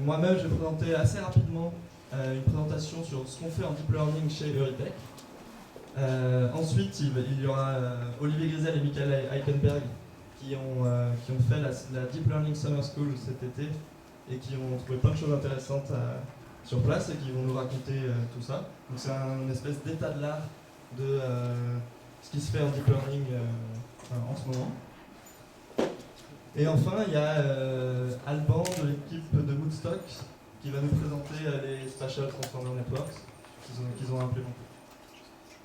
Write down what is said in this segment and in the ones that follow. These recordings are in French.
moi-même, j'ai présenté assez rapidement une présentation sur ce qu'on fait en deep learning chez Eurytech. Ensuite, il y aura Olivier Grisel et Michael Eichenberg qui ont fait la Deep Learning Summer School cet été et qui ont trouvé plein de choses intéressantes sur place et qui vont nous raconter tout ça. Donc c'est une espèce d'état de l'art de ce qui se fait en deep learning en ce moment. Et enfin, il y a Alban de l'équipe de Woodstock qui va nous présenter les Spatial Transformer Networks qu'ils ont implémentés.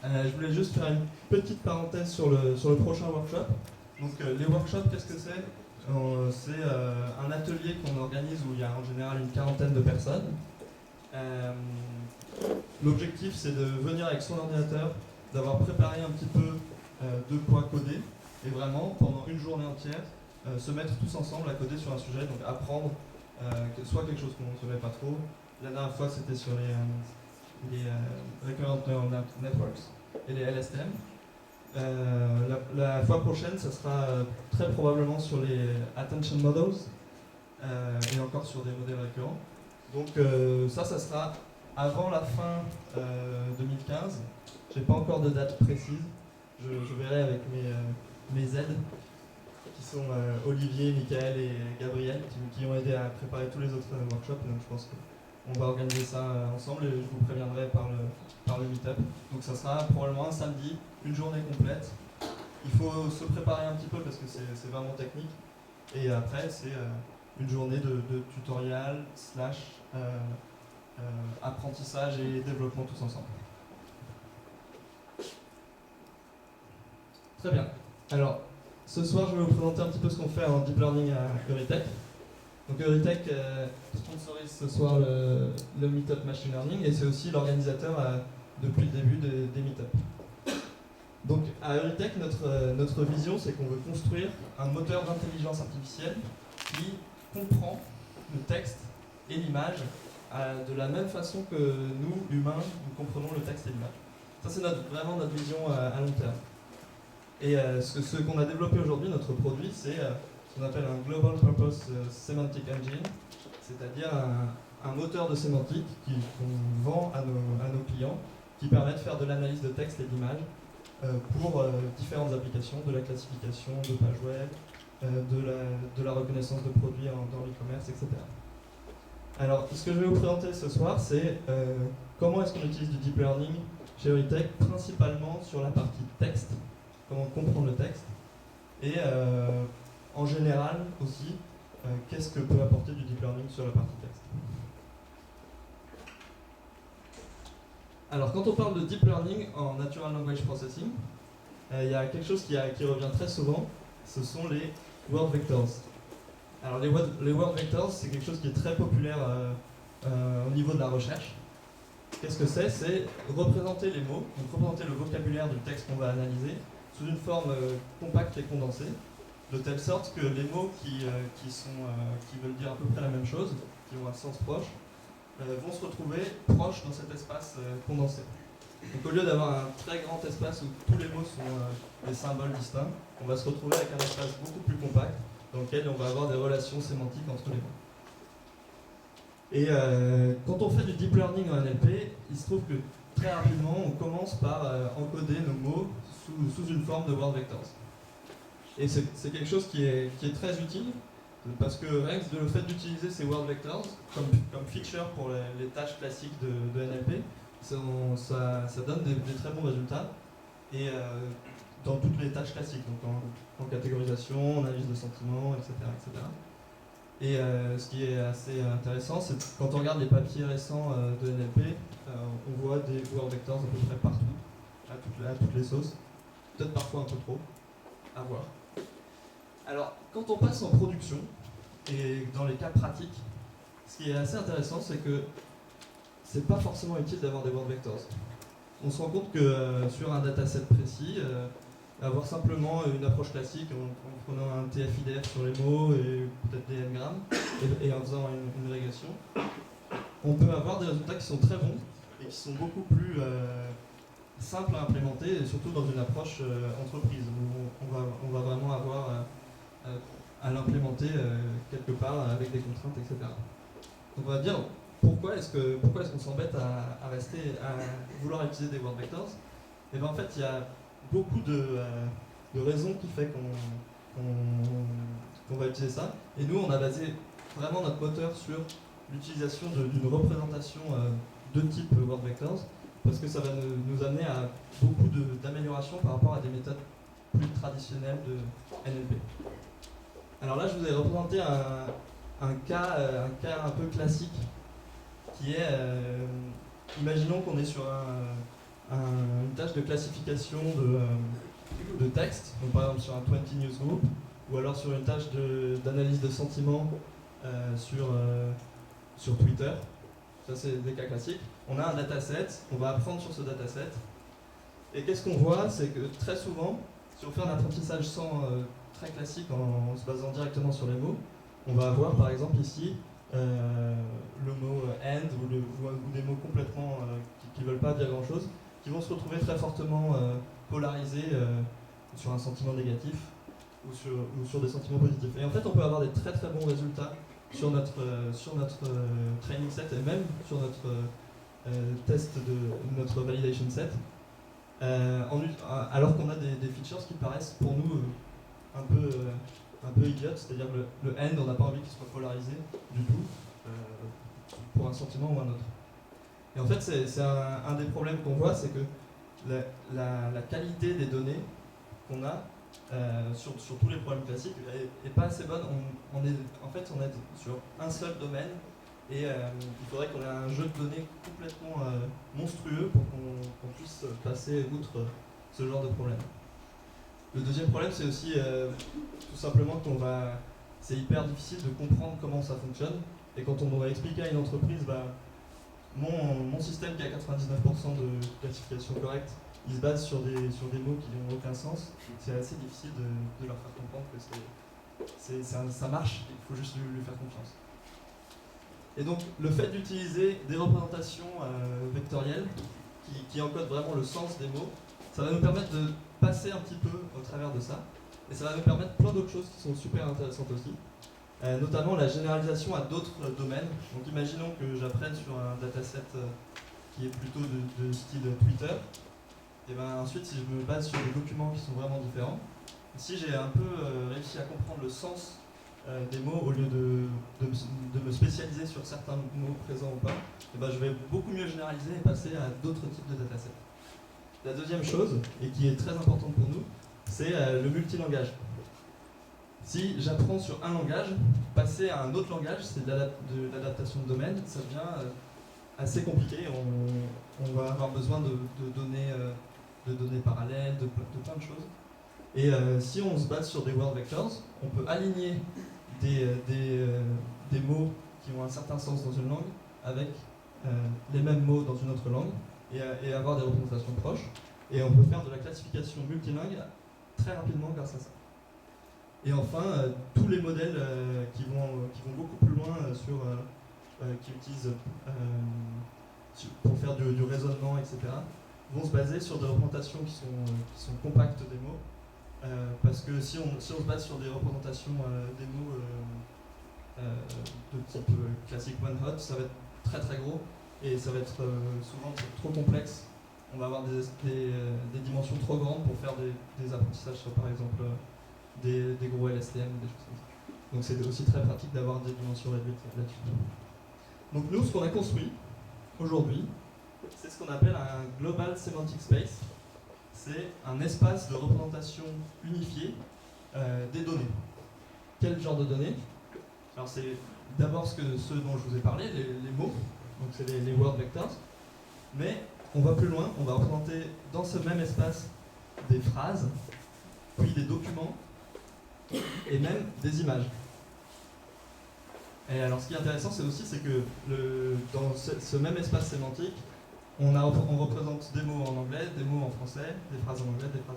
Je voulais juste faire une petite parenthèse sur le prochain workshop. Donc les workshops, qu'est-ce que c'est ? C'est un atelier qu'on organise où il y a en général une quarantaine de personnes. L'objectif, c'est de venir avec son ordinateur, d'avoir préparé un petit peu de quoi coder, et vraiment, pendant une journée entière, se mettre tous ensemble à coder sur un sujet, donc apprendre soit quelque chose qu'on ne savait pas trop. La dernière fois, c'était sur les Recurrent Neural Networks et les LSTM. La fois prochaine, ça sera très probablement sur les Attention Models et encore sur des modèles récurrents. Donc ça sera avant la fin 2015. J'ai pas encore de date précise. Je verrai avec mes aides, qui sont Olivier, Michael et Gabriel, qui ont aidé à préparer tous les autres workshops. Donc je pense qu'on va organiser ça ensemble et je vous préviendrai par le meet-up. Donc ça sera probablement un samedi, une journée complète. Il faut se préparer un petit peu parce que c'est vraiment technique. Et après, c'est une journée de tutoriel / apprentissage et développement tous ensemble. Très bien. Alors, ce soir, je vais vous présenter un petit peu ce qu'on fait en deep learning à Eurytech. Donc Eurytech sponsorise ce soir le Meetup Machine Learning et c'est aussi l'organisateur depuis le début des Meetup. Donc à Eurytech, notre vision, c'est qu'on veut construire un moteur d'intelligence artificielle qui comprend le texte et l'image de la même façon que nous, humains, nous comprenons le texte et l'image. Ça, c'est vraiment notre vision à long terme. Et ce qu'on a développé aujourd'hui, notre produit, c'est ce qu'on appelle un Global Purpose Semantic Engine, c'est-à-dire un moteur de sémantique qu'on vend à nos clients, qui permet de faire de l'analyse de texte et d'image pour différentes applications, de la classification de pages web, de la reconnaissance de produits dans l'e-commerce, etc. Alors, ce que je vais vous présenter ce soir, c'est comment est-ce qu'on utilise du deep learning chez Eurytech, principalement sur la partie texte, comment comprendre le texte, et en général aussi, qu'est-ce que peut apporter du deep learning sur la partie texte. Alors, quand on parle de deep learning en Natural Language Processing, il y a quelque chose qui revient très souvent, ce sont les word vectors. Alors, les word vectors, c'est quelque chose qui est très populaire au niveau de la recherche. Qu'est-ce que c'est ? C'est représenter les mots, donc représenter le vocabulaire du texte qu'on va analyser sous une forme compacte et condensée, de telle sorte que les mots qui veulent dire à peu près la même chose, qui ont un sens proche, vont se retrouver proches dans cet espace condensé. Donc au lieu d'avoir un très grand espace où tous les mots sont des symboles distincts, on va se retrouver avec un espace beaucoup plus compact dans lequel on va avoir des relations sémantiques entre les mots. Et quand on fait du deep learning en NLP, il se trouve que très rapidement, on commence par encoder nos mots sous une forme de word vectors. Et c'est quelque chose qui est très utile, parce que rien que le fait d'utiliser ces word vectors comme feature pour les tâches classiques de NLP, ça donne des très bons résultats, et dans toutes les tâches classiques, donc en catégorisation, en analyse de sentiments, etc. etc. Et ce qui est assez intéressant, c'est que quand on regarde les papiers récents de NLP, on voit des word vectors à peu près partout, à toutes les sauces, peut-être parfois un peu trop, à voir. Alors, quand on passe en production, et dans les cas pratiques, ce qui est assez intéressant, c'est que c'est pas forcément utile d'avoir des word vectors. On se rend compte que sur un dataset précis, avoir simplement une approche classique en prenant un TF-IDF sur les mots et peut-être des n-grammes et en faisant une régression, on peut avoir des résultats qui sont très bons et qui sont beaucoup plus simples à implémenter, et surtout dans une approche entreprise où on va vraiment avoir à l'implémenter quelque part avec des contraintes, etc. Donc on va dire pourquoi est-ce qu'on s'embête à vouloir utiliser des word vectors. Et bien en fait il y a beaucoup de raisons qui fait qu'on va utiliser ça. Et nous on a basé vraiment notre moteur sur l'utilisation d'une représentation de type word vectors, parce que ça va nous amener à beaucoup d'améliorations par rapport à des méthodes plus traditionnelles de NLP. Alors là, je vous ai représenté un cas un peu classique, qui est, imaginons qu'on est sur une tâche de classification de texte, donc par exemple sur un 20 newsgroup, ou alors sur une tâche d'analyse de sentiments sur Twitter. Ça, c'est des cas classiques. On a un dataset, on va apprendre sur ce dataset. Et qu'est-ce qu'on voit? C'est que très souvent, si on fait un apprentissage très classique en se basant directement sur les mots, on va avoir par exemple ici le mot end ou des mots complètement qui ne veulent pas dire grand-chose, qui vont se retrouver très fortement polarisés sur un sentiment négatif ou sur des sentiments positifs. Et en fait, on peut avoir des très très bons résultats sur notre training set et même sur notre test de notre validation set, alors qu'on a des features qui paraissent pour nous un peu idiotes, c'est-à-dire le end, on n'a pas envie qu'il soit polarisé du tout pour un sentiment ou un autre. Et en fait, c'est un des problèmes qu'on voit, c'est que la qualité des données qu'on a sur tous les problèmes classiques est pas assez bonne. On est sur un seul domaine et il faudrait qu'on ait un jeu de données complètement monstrueux pour qu'on puisse passer outre ce genre de problème. Le deuxième problème, c'est aussi tout simplement c'est hyper difficile de comprendre comment ça fonctionne, et quand on va expliquer à une entreprise, mon système qui a 99% de classification correcte, il se base sur des mots qui n'ont aucun sens, c'est assez difficile de leur faire comprendre que ça marche, il faut juste lui faire confiance. Et donc le fait d'utiliser des représentations vectorielles qui encodent vraiment le sens des mots, ça va nous permettre de passer un petit peu au travers de ça, et ça va nous permettre plein d'autres choses qui sont super intéressantes aussi, notamment la généralisation à d'autres domaines. Donc imaginons que j'apprenne sur un dataset qui est plutôt de style Twitter, et ensuite si je me base sur des documents qui sont vraiment différents, si j'ai un peu réussi à comprendre le sens des mots au lieu de me spécialiser sur certains mots présents ou pas, je vais beaucoup mieux généraliser et passer à d'autres types de datasets. La deuxième chose, et qui est très importante pour nous, c'est le multilangage. Si j'apprends sur un langage, passer à un autre langage, c'est de l'adaptation de domaine, ça devient assez compliqué. On va avoir besoin de données parallèles, de plein de choses. Et si on se base sur des word vectors, on peut aligner des mots qui ont un certain sens dans une langue avec les mêmes mots dans une autre langue et avoir des représentations proches. Et on peut faire de la classification multilingue très rapidement grâce à ça. Et enfin, tous les modèles qui vont beaucoup plus loin qui utilisent pour faire du raisonnement, etc., vont se baser sur des représentations qui sont compactes des mots. Parce que si on se base sur des représentations des mots de type classique one hot, ça va être très très gros et ça va être souvent trop complexe. On va avoir des dimensions trop grandes pour faire des apprentissages sur par exemple des gros LSTM, des choses comme ça. Donc c'est aussi très pratique d'avoir des dimensions réduites là-dessus. Donc nous, ce qu'on a construit aujourd'hui, c'est ce qu'on appelle un Global Semantic Space. C'est un espace de représentation unifié des données. Quel genre de données? Alors c'est d'abord ceux dont je vous ai parlé, les mots, donc c'est les word vectors, mais on va plus loin, on va représenter dans ce même espace des phrases, puis des documents, et même des images. Et alors ce qui est intéressant, c'est que dans ce même espace sémantique, on représente des mots en anglais, des mots en français, des phrases en anglais, des phrases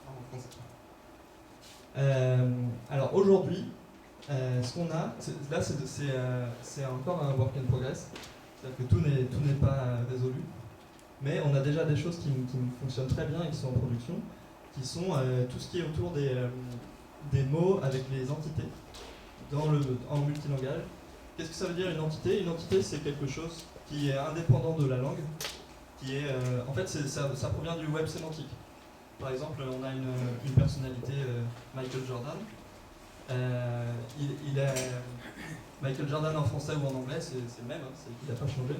en français. Alors aujourd'hui, ce qu'on a, là c'est encore un work in progress, c'est-à-dire que tout n'est pas résolu, mais on a déjà des choses qui fonctionnent très bien et qui sont en production, qui sont tout ce qui est autour des mots avec les entités en multilangage. Qu'est-ce que ça veut dire une entité? Une entité, c'est quelque chose qui est indépendant de la langue, qui est, en fait, ça provient du web sémantique. Par exemple, on a une personnalité, Michael Jordan. Il est Michael Jordan en français ou en anglais, c'est le même, hein, il n'a pas changé.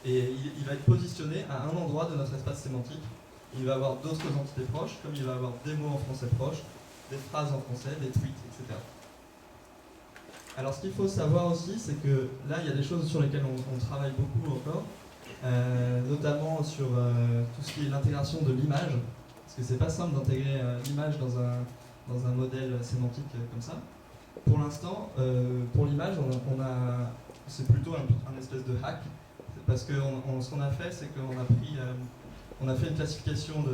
Et il va être positionné à un endroit de notre espace sémantique. Il va avoir d'autres entités proches, comme il va avoir des mots en français proches, des phrases en français, des tweets, etc. Alors ce qu'il faut savoir aussi, c'est que là, il y a des choses sur lesquelles on travaille beaucoup encore, notamment sur tout ce qui est l'intégration de l'image, parce que c'est pas simple d'intégrer l'image dans un modèle sémantique comme ça. Pour l'instant, pour l'image, c'est plutôt un espèce de hack, parce que ce qu'on a fait, c'est qu'on a fait une classification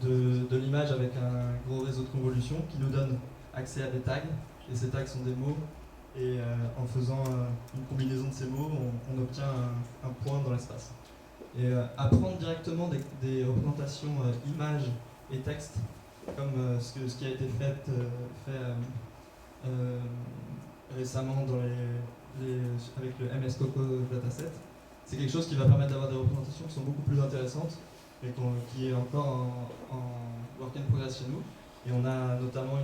de l'image avec un gros réseau de convolution qui nous donne accès à des tags, et ces tags sont des mots, et en faisant une combinaison de ces mots, on obtient un point dans l'espace. Et apprendre directement des représentations images et texte, comme ce qui a été fait récemment avec le MS Coco dataset, c'est quelque chose qui va permettre d'avoir des représentations qui sont beaucoup plus intéressantes et qui est encore en work in progress chez nous. Et on a notamment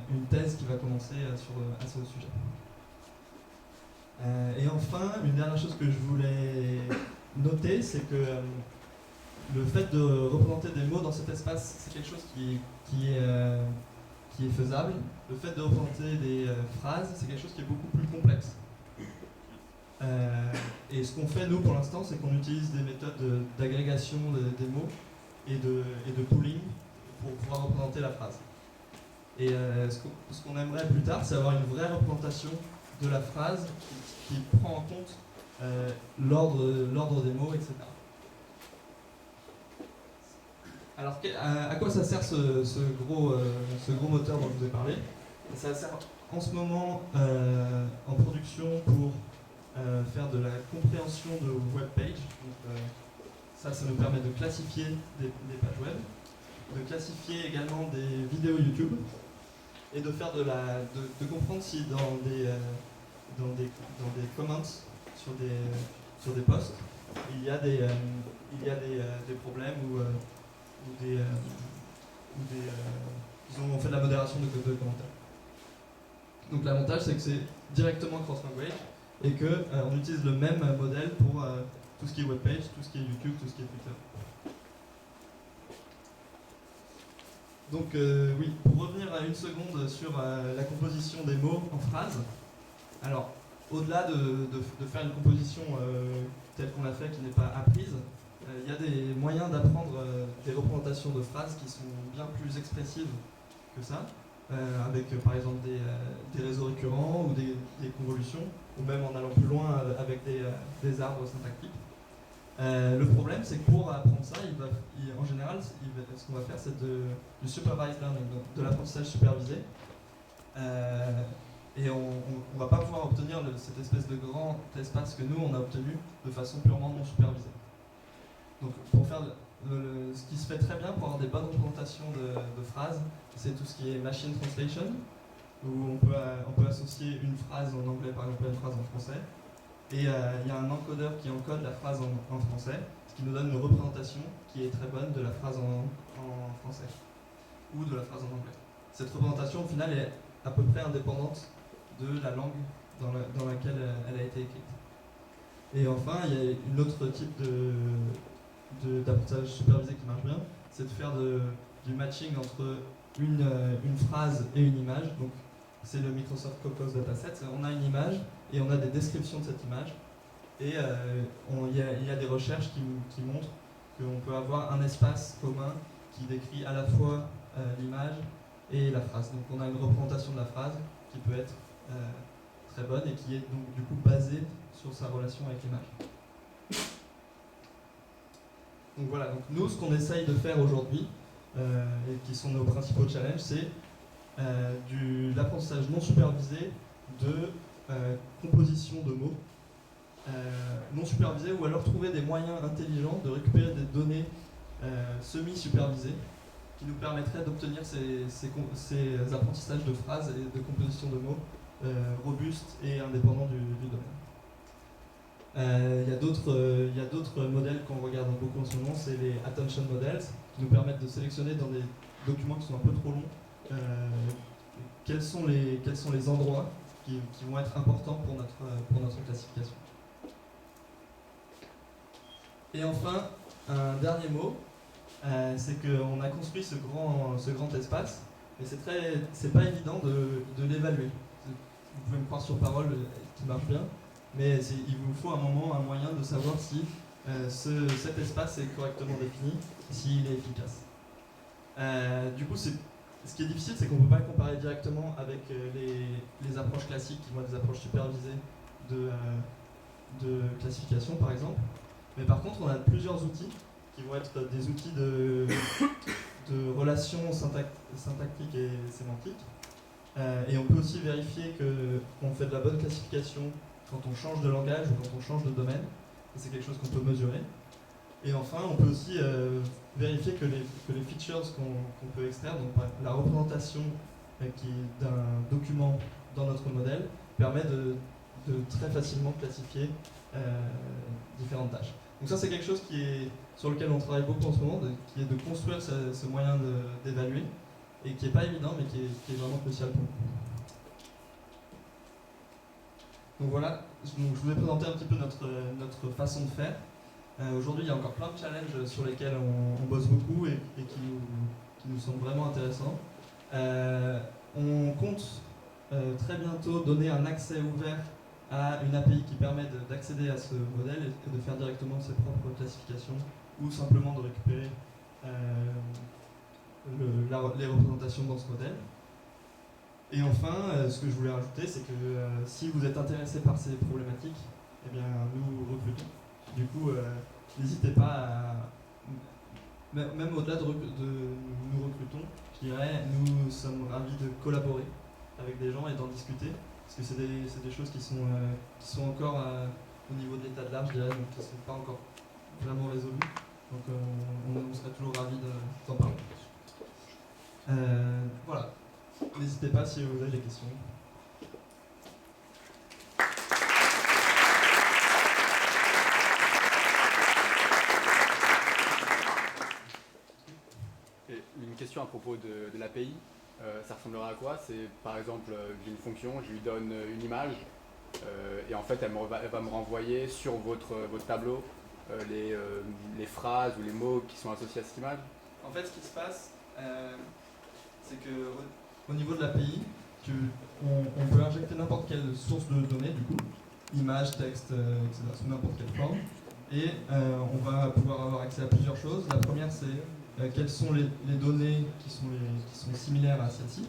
une thèse qui va commencer à ce sujet. Et enfin, une dernière chose que je voulais noter, c'est que le fait de représenter des mots dans cet espace, c'est quelque chose qui est faisable. Le fait de représenter des phrases, c'est quelque chose qui est beaucoup plus complexe. Et ce qu'on fait, nous, pour l'instant, c'est qu'on utilise des méthodes d'agrégation des mots et de pooling pour pouvoir représenter la phrase. Et ce qu'on aimerait plus tard, c'est avoir une vraie représentation de la phrase qui prend en compte l'ordre des mots, etc. Alors, à quoi ça sert ce gros moteur dont je vous ai parlé? Ça sert en ce moment en production pour faire de la compréhension de web pages. Ça nous permet de classifier des pages web, de classifier également des vidéos YouTube et de faire de comprendre si dans des comments sur des posts il y a des problèmes ou disons, on fait de la modération de commentaires. Donc l'avantage, c'est que c'est directement cross-language et qu'on utilise le même modèle pour tout ce qui est webpage, tout ce qui est YouTube, tout ce qui est Twitter. Donc oui, pour revenir à une seconde sur la composition des mots en phrases, alors au-delà de faire une composition telle qu'on l'a fait, qui n'est pas apprise, il y a des moyens d'apprendre des représentations de phrases qui sont bien plus expressives que ça, avec par exemple des réseaux récurrents ou des convolutions, ou même en allant plus loin avec des arbres syntactiques. Le problème, c'est que pour apprendre ça, en général, ce qu'on va faire, c'est du supervised learning, donc de l'apprentissage supervisé. Et on ne va pas pouvoir obtenir cette espèce de grand espace que nous, on a obtenu de façon purement non supervisée. Donc pour faire ce qui se fait très bien pour avoir des bonnes représentations de phrases, c'est tout ce qui est machine translation, où on peut associer une phrase en anglais par exemple à une phrase en français. Et il y a un encodeur qui encode la phrase en français, ce qui nous donne une représentation qui est très bonne de la phrase en français, ou de la phrase en anglais. Cette représentation au final est à peu près indépendante de la langue dans laquelle elle a été écrite. Et enfin, il y a une autre type d'apprentissage supervisé qui marche bien, c'est de faire du matching entre une phrase et une image. Donc, c'est le Microsoft Cocos Dataset. On a une image et on a des descriptions de cette image. Et il y a des recherches qui montrent qu'on peut avoir un espace commun qui décrit à la fois l'image et la phrase. Donc, on a une représentation de la phrase qui peut être très bonne et qui est donc du coup basée sur sa relation avec l'image. Donc voilà, donc nous ce qu'on essaye de faire aujourd'hui, et qui sont nos principaux challenges, c'est l'apprentissage non supervisé de composition de mots, non supervisé, ou alors trouver des moyens intelligents de récupérer des données semi-supervisées qui nous permettrait d'obtenir ces apprentissages de phrases et de composition de mots robustes et indépendants du domaine. Il y a d'autres modèles qu'on regarde beaucoup en ce moment, c'est les attention models, qui nous permettent de sélectionner dans des documents qui sont un peu trop longs quels sont les endroits qui vont être importants pour notre classification. Et enfin, un dernier mot, c'est qu'on a construit ce grand espace, mais c'est pas évident de l'évaluer. Vous pouvez me croire sur parole, qui marche bien, mais il vous faut un moyen de savoir si cet espace est correctement défini, s'il est efficace. Du coup, ce qui est difficile, c'est qu'on ne peut pas le comparer directement avec les approches classiques, qui vont être des approches supervisées de classification, par exemple. Mais par contre, on a plusieurs outils qui vont être des outils de relations syntactiques et sémantiques. Et on peut aussi vérifier qu'on fait de la bonne classification quand on change de langage ou quand on change de domaine. Et c'est quelque chose qu'on peut mesurer. Et enfin, on peut aussi vérifier que les features qu'on peut extraire, donc la représentation d'un document dans notre modèle, permet de très facilement classifier différentes tâches. Donc ça, c'est quelque chose sur lequel on travaille beaucoup en ce moment, qui est de construire ce moyen d'évaluer, et qui n'est pas évident, mais qui est vraiment crucial pour nous. Donc voilà, je vous ai présenté un petit peu notre façon de faire. Aujourd'hui, il y a encore plein de challenges sur lesquels on bosse beaucoup et qui nous semblent vraiment intéressants. On compte très bientôt donner un accès ouvert à une API qui permet d'accéder à ce modèle et de faire directement ses propres classifications ou simplement de récupérer les représentations dans ce modèle. Et enfin, ce que je voulais rajouter, c'est que si vous êtes intéressé par ces problématiques, eh bien, nous recrutons. Du coup, n'hésitez pas même au-delà de nous recrutons, je dirais, nous sommes ravis de collaborer avec des gens et d'en discuter, parce que c'est des choses qui sont encore au niveau de l'état de l'art, je dirais, donc qui ne sont pas encore vraiment résolues. Donc on serait toujours ravis d'en parler. Voilà. N'hésitez pas si vous avez des questions. Une question à propos de l'API, ça ressemblera à quoi? C'est par exemple, j'ai une fonction, je lui donne une image, et en fait elle va me renvoyer sur votre tableau les phrases ou les mots qui sont associés à cette image. En fait, ce qui se passe, c'est que au niveau de l'API, on peut injecter n'importe quelle source de données, du coup, image, texte, etc., sous n'importe quelle forme. Et on va pouvoir avoir accès à plusieurs choses. La première, c'est quelles sont les données qui sont similaires à celle-ci.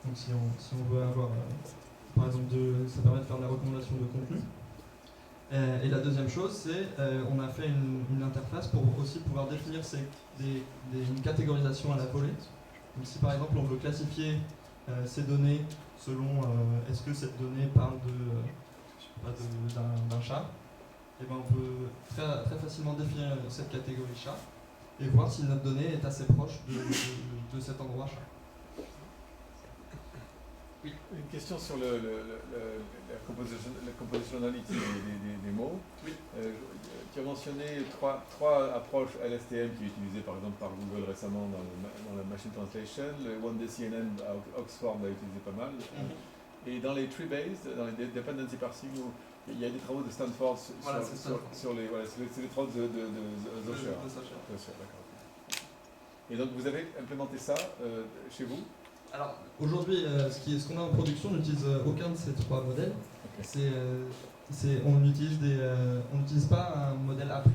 Donc si on veut avoir, par exemple, ça permet de faire de la recommandation de contenu. Et la deuxième chose, c'est on a fait une interface pour aussi pouvoir définir une catégorisation à la volée. Donc si par exemple on veut classifier ces données selon est-ce que cette donnée parle d'un chat, et ben on peut très facilement définir cette catégorie chat et voir si notre donnée est assez proche de cet endroit chat. Oui. Une question sur la compositionnalité des mots. Oui. Tu as mentionné trois approches LSTM qui est utilisée par exemple par Google récemment dans la machine translation. Le OneDayCNN à Oxford l'a utilisé pas mal. Et dans les tree-based, dans les dependency parsing, il y a des travaux de Stanford sur les travaux de Zoscher. D'accord. Et donc vous avez implémenté ça chez vous? Alors aujourd'hui, ce qu'on a en production, on n'utilise aucun de ces trois modèles. Okay. On n'utilise pas un modèle appris.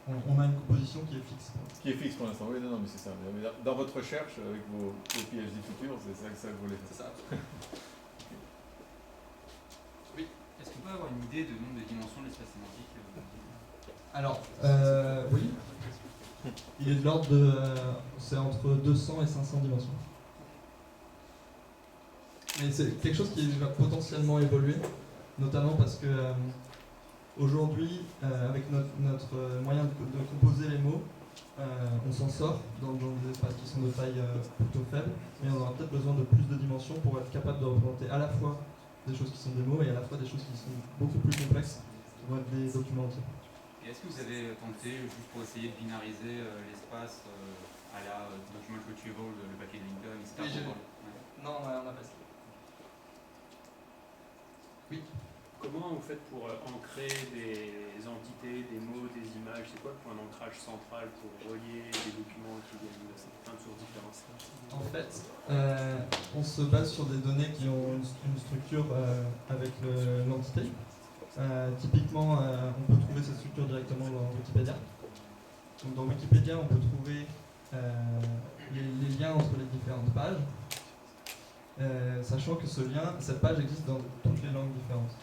On a une composition qui est fixe. Qui est fixe pour l'instant, oui, non, mais c'est ça. Mais dans votre recherche, avec vos PhD futurs, c'est ça que vous voulez faire. C'est ça. Oui. Est-ce qu'on peut avoir une idée du nombre de dimensions de l'espace sémantique? Alors, oui. Il est de l'ordre c'est entre 200 et 500 dimensions. Mais c'est quelque chose qui va potentiellement évoluer, notamment parce que aujourd'hui, avec notre moyen de composer les mots, on s'en sort dans des espaces qui sont de taille plutôt faible, mais on aura peut-être besoin de plus de dimensions pour être capable de représenter à la fois des choses qui sont des mots et à la fois des choses qui sont beaucoup plus complexes, qui vont être des documents entiers. Et est-ce que vous avez tenté, juste pour essayer de binariser l'espace à la document retrieval, le papier de Lincoln, etc. Oui, Ouais. Non, on n'a pas ça. Oui. Comment vous faites pour ancrer des entités, des mots, des images? C'est quoi le point d'ancrage central pour relier des documents qui viennent de plein de sources différentes? En fait, on se base sur des données qui ont une structure avec l'entité. Typiquement, on peut trouver cette structure directement dans Wikipédia. Donc, dans Wikipédia, on peut trouver les liens entre les différentes pages, sachant que cette page existe dans toutes les langues différentes.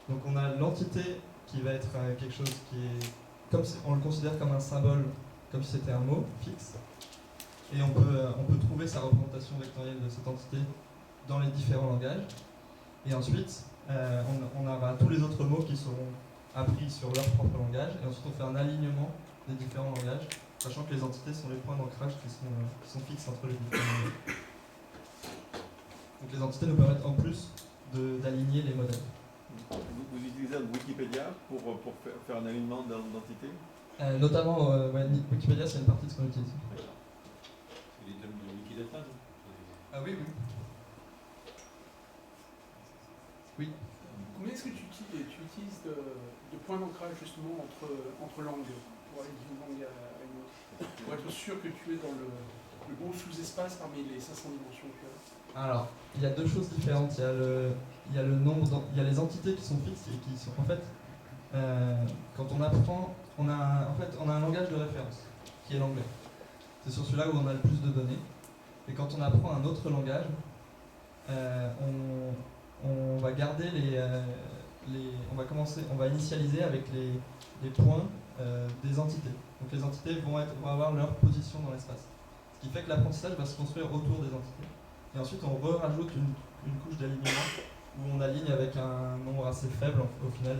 Donc on a l'entité qui va être quelque chose qui est, comme si, on le considère comme un symbole, comme si c'était un mot fixe, et on peut trouver sa représentation vectorielle de cette entité dans les différents langages. Et ensuite, on aura tous les autres mots qui seront appris sur leur propre langage, et ensuite on fait un alignement des différents langages, sachant que les entités sont les points d'ancrage qui sont fixes entre les différents langages. Donc les entités nous permettent en plus d'aligner les modèles. Vous utilisez Wikipédia pour faire un alignement d'entités? Notamment, Wikipédia, c'est une partie de ce qu'on utilise. Les termes de Wikidata, non? Ah oui, oui. Oui. Combien est-ce que tu utilises de points d'ancrage justement entre langues, pour aller d'une langue à une autre, pour être sûr que tu es dans le bon sous-espace parmi les 500 dimensions que tu as? Alors, il y a deux choses différentes. Il y a le nombre, il y a les entités qui sont fixes et qui sont en fait, quand on apprend, on a un langage de référence qui est l'anglais. C'est sur celui-là où on a le plus de données. Et quand on apprend un autre langage, on va garder on va initialiser avec les points des entités. Donc les entités vont avoir leur position dans l'espace. Ce qui fait que l'apprentissage va se construire autour des entités. Et ensuite, on rajoute une couche d'alignement où on aligne avec un nombre assez faible au final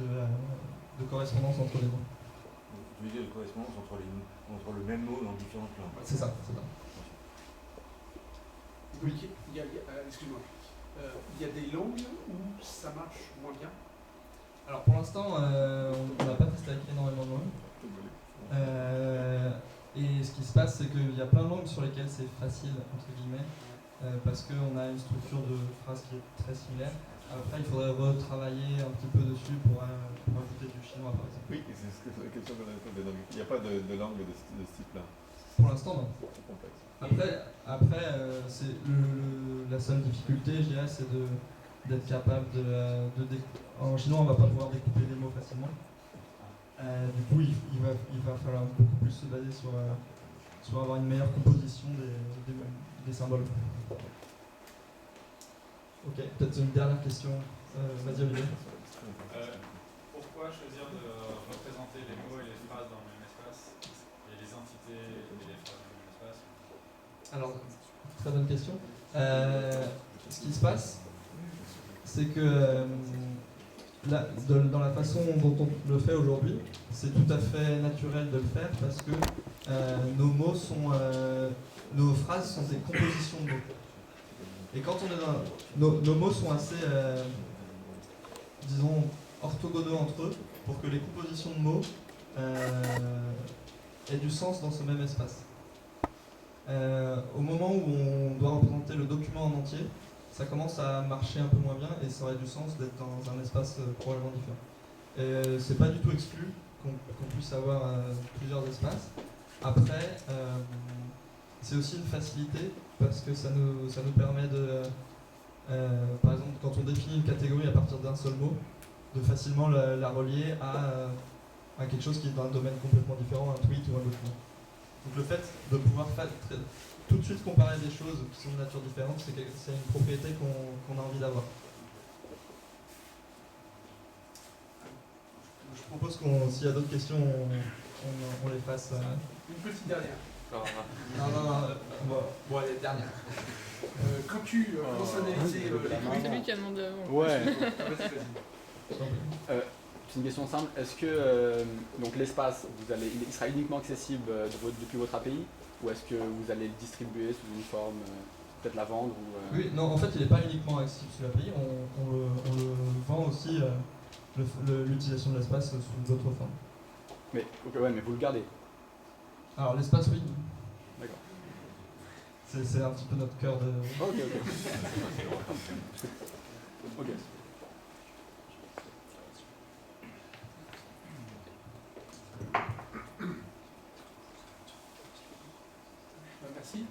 de correspondance entre les mots. Tu veux dire de correspondance entre le même mot dans différentes langues? C'est ça, c'est ça. Oui. Excuse-moi. Il y a des langues où ça marche moins bien? Alors pour l'instant, on n'a pas testé avec énormément de langues. Et ce qui se passe, c'est qu'il y a plein de langues sur lesquelles c'est facile, entre guillemets, parce qu'on a une structure de phrase qui est très similaire. Après, il faudrait retravailler un petit peu dessus pour ajouter du chinois, par exemple. Oui, c'est la question qu'on a posée. Il n'y a pas de langue de ce type-là. Pour l'instant, non. C'est complexe. Après c'est la seule difficulté, je dirais, c'est d'être capable en chinois, on ne va pas pouvoir découper les mots facilement. Du coup, il va falloir beaucoup plus se baser sur avoir une meilleure composition des symboles. Ok, peut-être une dernière question. Vas-y, Olivier. Pourquoi choisir de représenter les mots et les phrases dans le même espace et les entités et les phrases dans le même espace? Alors, très bonne question. Ce qui se passe, c'est que dans la façon dont on le fait aujourd'hui, c'est tout à fait naturel de le faire parce que nos phrases sont des compositions de mots. Et quand on est nos mots sont assez, disons, orthogonaux entre eux pour que les compositions de mots aient du sens dans ce même espace. Au moment où on doit représenter le document en entier, ça commence à marcher un peu moins bien et ça aurait du sens d'être dans un espace probablement différent. C'est pas du tout exclu qu'on puisse avoir plusieurs espaces. Après, c'est aussi une facilité parce que ça nous permet de, par exemple, quand on définit une catégorie à partir d'un seul mot, de facilement la relier à quelque chose qui est dans un domaine complètement différent, un tweet ou un document. Donc le fait de pouvoir tout de suite comparer des choses qui sont de nature différente, c'est une propriété qu'on a envie d'avoir. Je propose s'il y a d'autres questions, on les fasse. Une petite dernière. Non. Bon, allez, dernière. Quand tu commences à analyser les C'est lui qui a demandé avant. Ouais. c'est une question simple. Est-ce que donc l'espace, il sera uniquement accessible depuis votre API, ou est-ce que vous allez le distribuer sous une forme, peut-être la vendre ou, Oui, non, en fait, il n'est pas uniquement accessible sur l'API, on le vend aussi, l'utilisation de l'espace sous d'autres formes. Mais, ouais, mais vous le gardez. Alors, l'espace, oui. D'accord. C'est un petit peu notre cœur de... Ok. Ok. Merci.